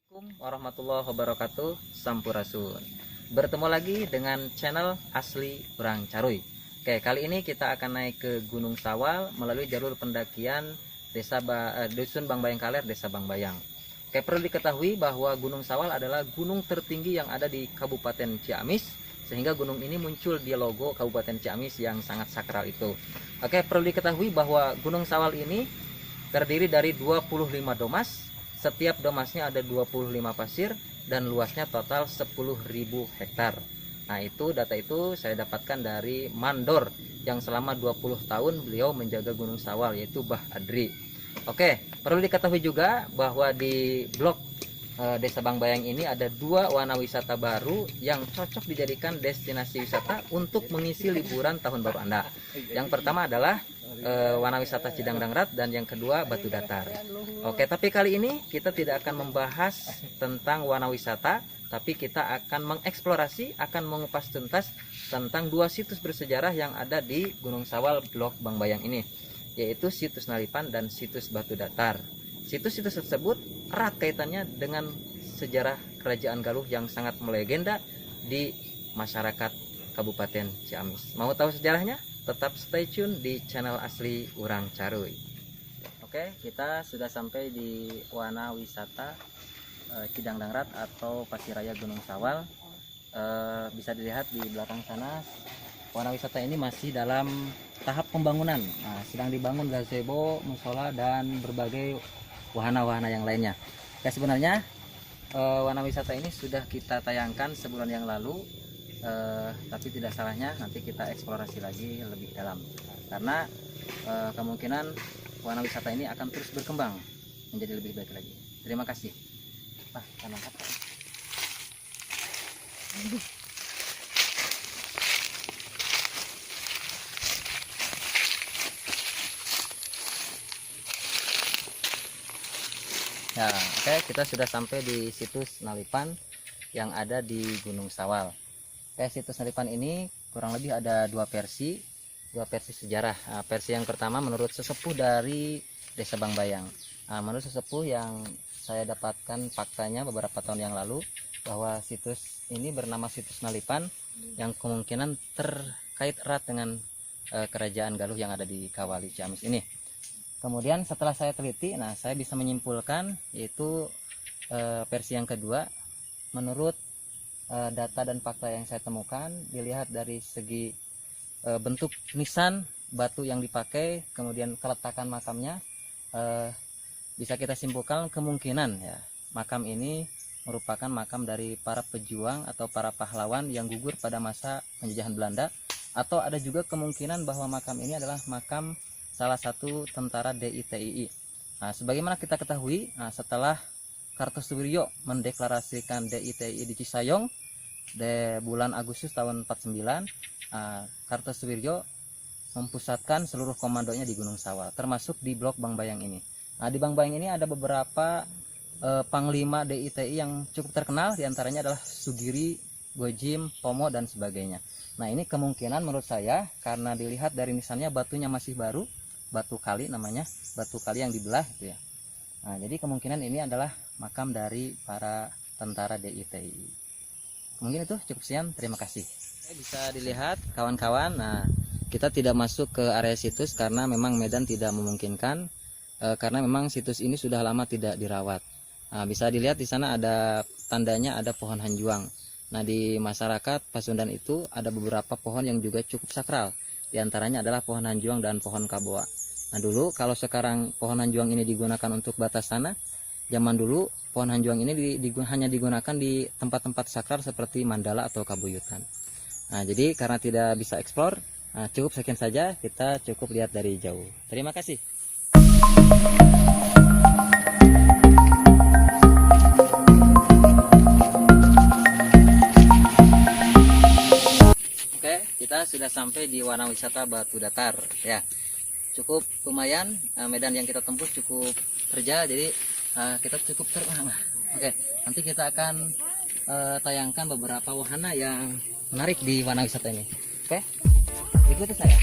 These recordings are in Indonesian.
Assalamualaikum warahmatullahi wabarakatuh. Sampurasun. Bertemu lagi dengan channel Asli Urang Caruy. Oke, kali ini kita akan naik ke Gunung Sawal melalui jalur pendakian Dusun Bangbayang Kaler, Desa Bangbayang. Oke, perlu diketahui bahwa Gunung Sawal adalah gunung tertinggi yang ada di Kabupaten Ciamis, sehingga gunung ini muncul di logo Kabupaten Ciamis yang sangat sakral itu. Oke, perlu diketahui bahwa Gunung Sawal ini terdiri dari 25 domas. Setiap domasnya ada 25 pasir dan luasnya total 10.000 hektar. Nah, itu data itu saya dapatkan dari mandor yang selama 20 tahun beliau menjaga Gunung Sawal, yaitu Bah Adri. Oke, perlu diketahui juga bahwa di blok Desa Bangbayang ini ada 2 wana wisata baru yang cocok dijadikan destinasi wisata untuk mengisi liburan tahun baru Anda. Yang pertama adalah wana wisata Cidangdangrat dan yang kedua Batu Datar. Oke, tapi kali ini kita tidak akan membahas tentang wana wisata, tapi kita akan mengeksplorasi, akan mengupas tuntas tentang 2 situs bersejarah yang ada di Gunung Sawal blok Bangbayang ini, yaitu situs Nalipan dan situs Batu Datar. Situs-situs tersebut erat kaitannya dengan sejarah Kerajaan Galuh yang sangat melegenda di masyarakat Kabupaten Ciamis. Mau tahu sejarahnya? Tetap stay tune di channel Asli Urang Caruy. Oke, kita sudah sampai di wana wisata Cidangdangrat atau Pasiraya Gunung Sawal. Bisa dilihat di belakang sana, wana wisata ini masih dalam tahap pembangunan. Nah, sedang dibangun gazebo, musola, dan berbagai wahana-wahana yang lainnya. Ya, sebenarnya wana wisata ini sudah kita tayangkan sebulan yang lalu. Tapi tidak salahnya nanti kita eksplorasi lagi lebih dalam, karena kemungkinan wana wisata ini akan terus berkembang menjadi lebih baik lagi. Terima kasih. Ya, oke, kita sudah sampai di situs Nalipan yang ada di Gunung Sawal. Situs Nalipan ini kurang lebih ada dua versi sejarah. Nah, versi yang pertama menurut sesepuh dari Desa Bangbayang. Nah, menurut sesepuh yang saya dapatkan faktanya beberapa tahun yang lalu, bahwa situs ini bernama situs Nalipan yang kemungkinan terkait erat dengan Kerajaan Galuh yang ada di Kawali Ciamis ini. Kemudian setelah saya teliti, nah saya bisa menyimpulkan yaitu versi yang kedua. Menurut data dan fakta yang saya temukan, dilihat dari segi bentuk nisan batu yang dipakai, kemudian keletakan makamnya, bisa kita simpulkan kemungkinan ya makam ini merupakan makam dari para pejuang atau para pahlawan yang gugur pada masa penjajahan Belanda, atau ada juga kemungkinan bahwa makam ini adalah makam salah satu tentara DITII. Nah, sebagaimana kita ketahui, setelah Kartosuwiryo mendeklarasikan DITII di Cisayong di bulan Agustus tahun 49, Kartosuwiryo mempusatkan seluruh komandonya di Gunung Sawal, termasuk di blok Bangbayang ini. Nah, di Bangbayang ini ada beberapa panglima DITI yang cukup terkenal, diantaranya adalah Sugiri, Gojim, Pomo, dan sebagainya. Nah, ini kemungkinan menurut saya karena dilihat dari nisannya batunya masih baru, batu kali namanya, batu kali yang dibelah gitu ya. Nah, jadi kemungkinan ini adalah makam dari para tentara DITI. Mungkin itu cukup sekian, terima kasih. Bisa dilihat kawan-kawan, nah kita tidak masuk ke area situs karena memang medan tidak memungkinkan, karena memang situs ini sudah lama tidak dirawat. Nah, bisa dilihat di sana ada tandanya, ada pohon hanjuang. Nah, di masyarakat Pasundan itu ada beberapa pohon yang juga cukup sakral, diantaranya adalah pohon hanjuang dan pohon kaboa. Nah, dulu kalau sekarang pohon hanjuang ini digunakan untuk batas tanah, zaman dulu pohon hanjuang ini hanya digunakan di tempat-tempat sakral seperti mandala atau kabuyutan. Nah, jadi karena tidak bisa eksplor, cukup sekian saja, kita cukup lihat dari jauh. Terima kasih. Oke, kita sudah sampai di wana wisata Batu Datar ya. Cukup lumayan, medan yang kita tempuh cukup terjal, jadi kita cukup terang. Oke, nanti kita akan tayangkan beberapa wahana yang menarik di wana wisata ini. Oke, ikuti saya.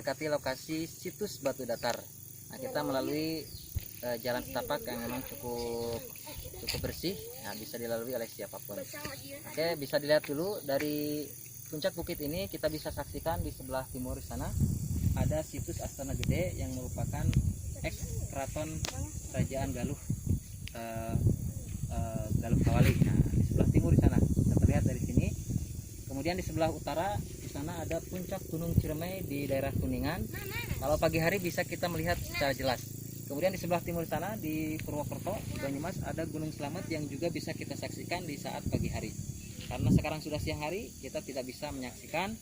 mendekati lokasi situs batu datar. Nah, kita melalui jalan setapak yang memang cukup bersih, nah, bisa dilalui oleh siapapun. Oke, bisa dilihat dulu dari puncak bukit ini, kita bisa saksikan di sebelah timur sana ada situs Astana Gede yang merupakan eks keraton Kerajaan Galuh, Galuh Kawali. Nah, di sebelah timur di sana bisa terlihat dari sini. Kemudian di sebelah utara di sana ada puncak Gunung Ciremai di daerah Kuningan. Kalau pagi hari bisa kita melihat secara jelas. Kemudian di sebelah timur sana di Purwokerto, Banyumas, ada Gunung Slamet yang juga bisa kita saksikan di saat pagi hari. Karena sekarang sudah siang hari, kita tidak bisa menyaksikan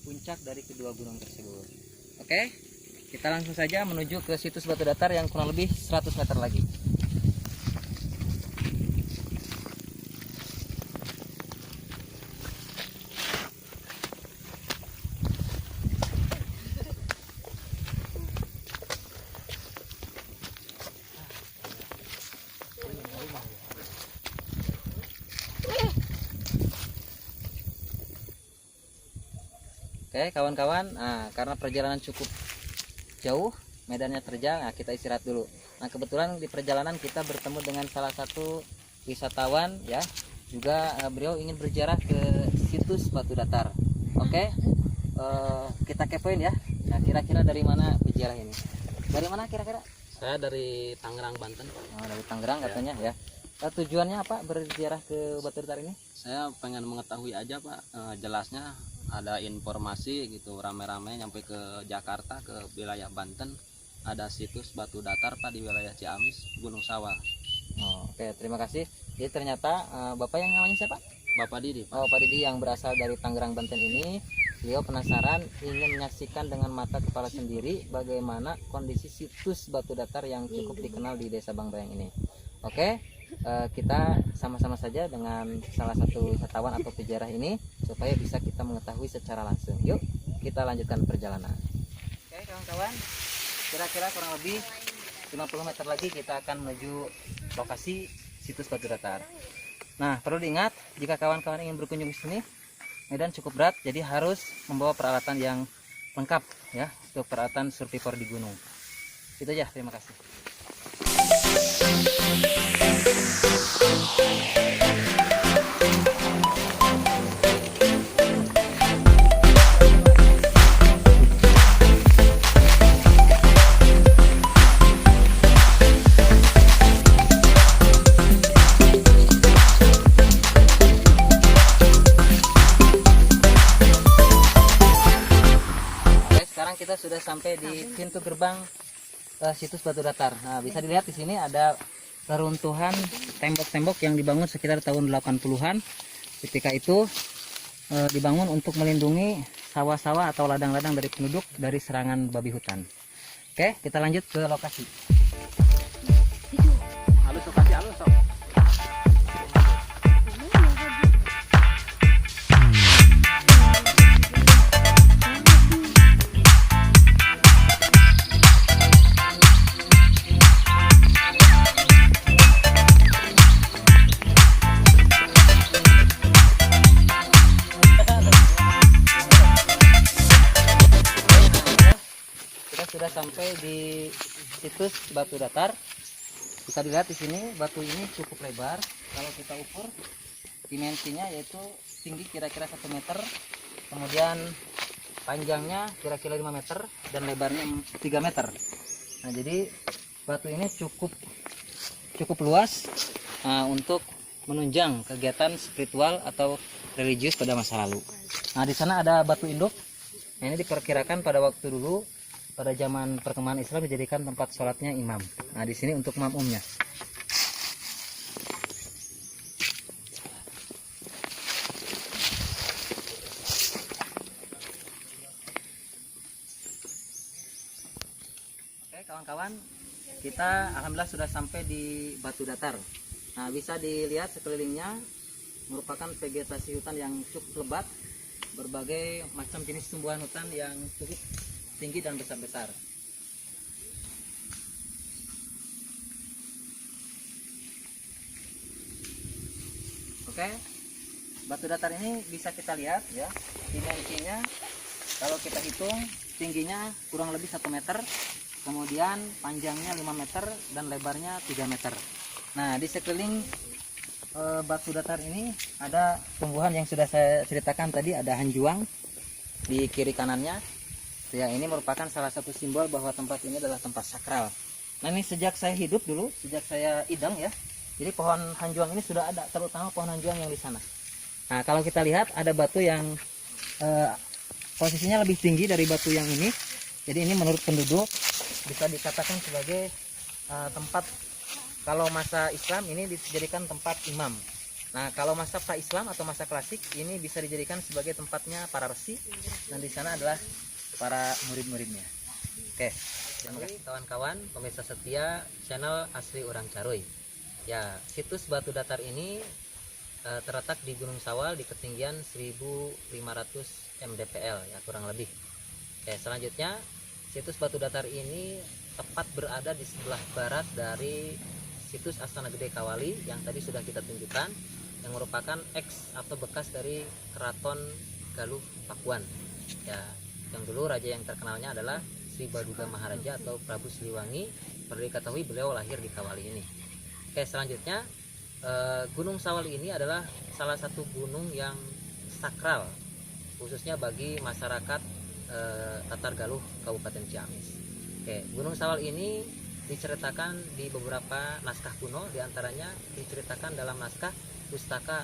puncak dari kedua gunung tersebut. Oke, kita langsung saja menuju ke situs batu datar yang kurang lebih 100 meter lagi. Oke kawan-kawan, nah, karena perjalanan cukup jauh, medannya terjal, nah, kita istirahat dulu. Nah, kebetulan di perjalanan kita bertemu dengan salah satu wisatawan ya, juga beliau ingin berziarah ke situs batu datar. Oke, kita kepoin ya. Nah, kira-kira dari mana berziarah ini? Dari mana kira-kira? Saya dari Tangerang, Banten. Oh, dari Tangerang katanya ya. Tujuannya apa berziarah ke batu datar ini? Saya pengen mengetahui aja Pak, jelasnya ada informasi gitu rame-rame nyampe ke Jakarta, ke wilayah Banten, ada situs batu datar Pak di wilayah Ciamis, Gunung Sawal. Oh, oke, terima kasih. Jadi ternyata Bapak yang namanya siapa? Bapak Didi Pak. Oh, Pak Didi yang berasal dari Tangerang, Banten ini. Beliau penasaran, ingin menyaksikan dengan mata kepala sendiri bagaimana kondisi situs batu datar yang cukup dikenal di Desa Bangbayang ini. Oke, kita sama-sama saja dengan salah satu wisatawan atau peziarah ini supaya bisa kita mengetahui secara langsung. Yuk, kita lanjutkan perjalanan. Oke, kawan-kawan, kira-kira kurang lebih 50 meter lagi kita akan menuju lokasi situs batu datar. Nah, perlu diingat jika kawan-kawan ingin berkunjung ke sini, medan cukup berat, jadi harus membawa peralatan yang lengkap ya, untuk peralatan survivor di gunung. Itu aja, terima kasih. Kita sudah sampai di pintu gerbang situs batu datar. Nah, bisa dilihat di sini ada reruntuhan tembok-tembok yang dibangun sekitar tahun 80-an. Ketika itu dibangun untuk melindungi sawah-sawah atau ladang-ladang dari penduduk dari serangan babi hutan. Oke, kita lanjut ke lokasi. Halus lokasi halus sok. Sudah sampai di situs batu datar. Bisa dilihat di sini batu ini cukup lebar. Kalau kita ukur dimensinya yaitu tinggi kira-kira 1 meter, kemudian panjangnya kira-kira 5 meter dan lebarnya 3 meter. Nah, jadi batu ini cukup luas untuk menunjang kegiatan spiritual atau religius pada masa lalu. Nah, di sana ada batu induk. Nah, ini diperkirakan pada waktu dulu pada zaman perkembangan Islam dijadikan tempat sholatnya imam. Nah, di sini untuk makmumnya. Oke, kawan-kawan, kita alhamdulillah sudah sampai di batu datar. Nah, bisa dilihat sekelilingnya merupakan vegetasi hutan yang cukup lebat, berbagai macam jenis tumbuhan hutan yang cukup tinggi dan besar-besar. Oke, batu datar ini bisa kita lihat ya, dimensinya Kalau kita hitung tingginya kurang lebih 1 meter, kemudian panjangnya 5 meter dan lebarnya 3 meter. Nah, di sekeliling batu datar ini ada tumbuhan yang sudah saya ceritakan tadi, ada hanjuang di kiri kanannya. Ya, ini merupakan salah satu simbol bahwa tempat ini adalah tempat sakral. Nah, ini sejak saya hidup dulu, sejak saya idang ya. Jadi pohon hanjuang ini sudah ada, terutama pohon hanjuang yang di sana. Nah, kalau kita lihat ada batu yang posisinya lebih tinggi dari batu yang ini. Jadi ini menurut penduduk bisa dikatakan sebagai tempat, kalau masa Islam ini dijadikan tempat imam. Nah, kalau masa pra-Islam atau masa klasik ini bisa dijadikan sebagai tempatnya para resi, dan di sana adalah para murid-muridnya. Oke, terima kasih kawan-kawan pemirsa setia channel Asli Orang Caruy. Ya, situs batu datar ini terletak di Gunung Sawal di ketinggian 1500 mdpl ya, kurang lebih. Oke, selanjutnya situs batu datar ini tepat berada di sebelah barat dari situs Astana Gede Kawali yang tadi sudah kita tunjukkan, yang merupakan ex atau bekas dari Keraton Galuh Pakuan ya, yang dulu raja yang terkenalnya adalah Sri Baduga Maharaja atau Prabu Siliwangi. Perlu diketahui beliau lahir di Kawali ini. Oke, selanjutnya Gunung Sawal ini adalah salah satu gunung yang sakral khususnya bagi masyarakat Tatar Galuh Kabupaten Ciamis. Oke, Gunung Sawal ini diceritakan di beberapa naskah kuno, diantaranya diceritakan dalam naskah Pustaka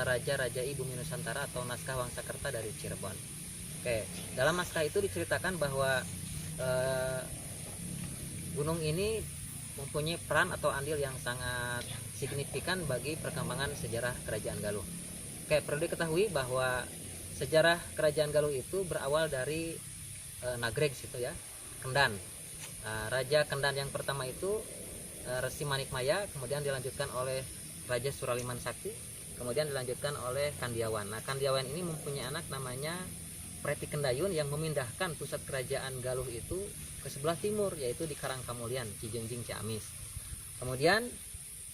Raja-Rajai Bumi Nusantara atau naskah Wangsakerta dari Cirebon. Oke, dalam naskah itu diceritakan bahwa gunung ini mempunyai peran atau andil yang sangat signifikan bagi perkembangan sejarah Kerajaan Galuh. Oke, perlu diketahui bahwa sejarah Kerajaan Galuh itu berawal dari Nagreg situ ya, Kendan. Raja Kendan yang pertama itu Resi Manikmaya, kemudian dilanjutkan oleh Raja Suraliman Sakti, kemudian dilanjutkan oleh Kandiawan. Nah, Kandiawan ini mempunyai anak namanya Preti Kendayun yang memindahkan pusat kerajaan Galuh itu ke sebelah timur, yaitu di Karangkamulian, Cijengjing, Ciamis. Kemudian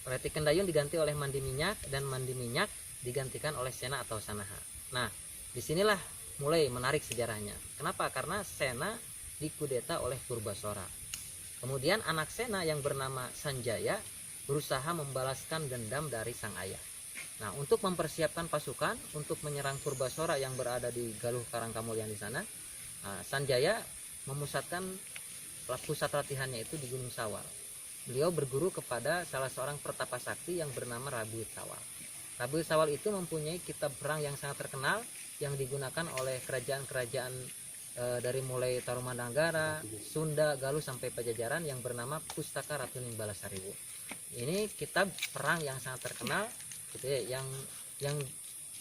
Preti Kendayun diganti oleh Mandi Minyak, dan Mandi Minyak digantikan oleh Sena atau Sanaha. Nah, disinilah mulai menarik sejarahnya. Kenapa? Karena Sena dikudeta oleh Purbasora. Kemudian anak Sena yang bernama Sanjaya berusaha membalaskan dendam dari sang ayah. Nah, untuk mempersiapkan pasukan untuk menyerang Purbasora yang berada di Galuh Karangkamulian di sana, Sanjaya memusatkan pusat latihannya itu di Gunung Sawal. Beliau berguru kepada salah seorang pertapa sakti yang bernama Rabuit Sawal. Rabuit Sawal itu mempunyai kitab perang yang sangat terkenal yang digunakan oleh kerajaan-kerajaan dari mulai Tarumanagara, Sunda, Galuh sampai Pajajaran yang bernama Pustaka Ratuning Balasariwu. Ini kitab perang yang sangat terkenal gitu ya, yang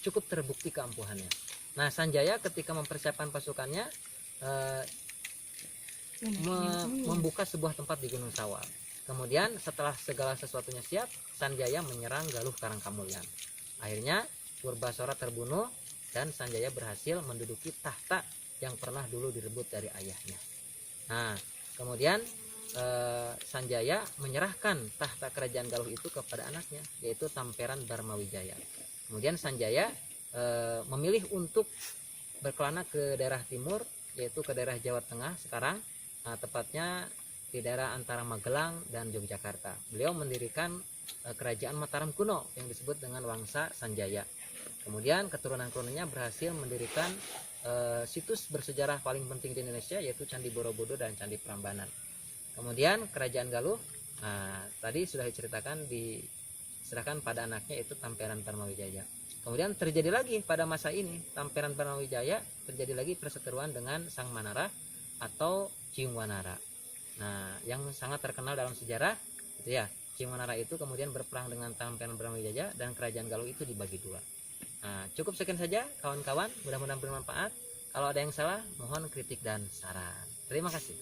cukup terbukti keampuhannya. Nah, Sanjaya ketika mempersiapkan pasukannya membuka sebuah tempat di Gunung Sawal. Kemudian setelah segala sesuatunya siap, Sanjaya menyerang Galuh Karangkamulian. Akhirnya Purbasora terbunuh dan Sanjaya berhasil menduduki tahta yang pernah dulu direbut dari ayahnya. Nah, kemudian Sanjaya menyerahkan tahta kerajaan Galuh itu kepada anaknya, yaitu Tamperan Darmawijaya. Kemudian Sanjaya memilih untuk berkelana ke daerah timur, yaitu ke daerah Jawa Tengah sekarang, tepatnya di daerah antara Magelang dan Yogyakarta. Beliau mendirikan kerajaan Mataram kuno yang disebut dengan Wangsa Sanjaya. Kemudian keturunan-keturunannya berhasil mendirikan situs bersejarah paling penting di Indonesia, yaitu Candi Borobudur dan Candi Prambanan. Kemudian kerajaan Galuh tadi sudah diceritakan diserahkan pada anaknya, yaitu Tamperan Darmawijaya. Kemudian terjadi lagi pada masa ini, Tamperan Darmawijaya terjadi lagi perseteruan dengan Sang Manara atau Ciungwanara. Nah, yang sangat terkenal dalam sejarah gitu ya, Ciungwanara itu kemudian berperang dengan Tamperan Darmawijaya dan kerajaan Galuh itu dibagi dua. Nah, cukup sekian saja kawan-kawan, mudah-mudahan bermanfaat. Kalau ada yang salah, mohon kritik dan saran. Terima kasih.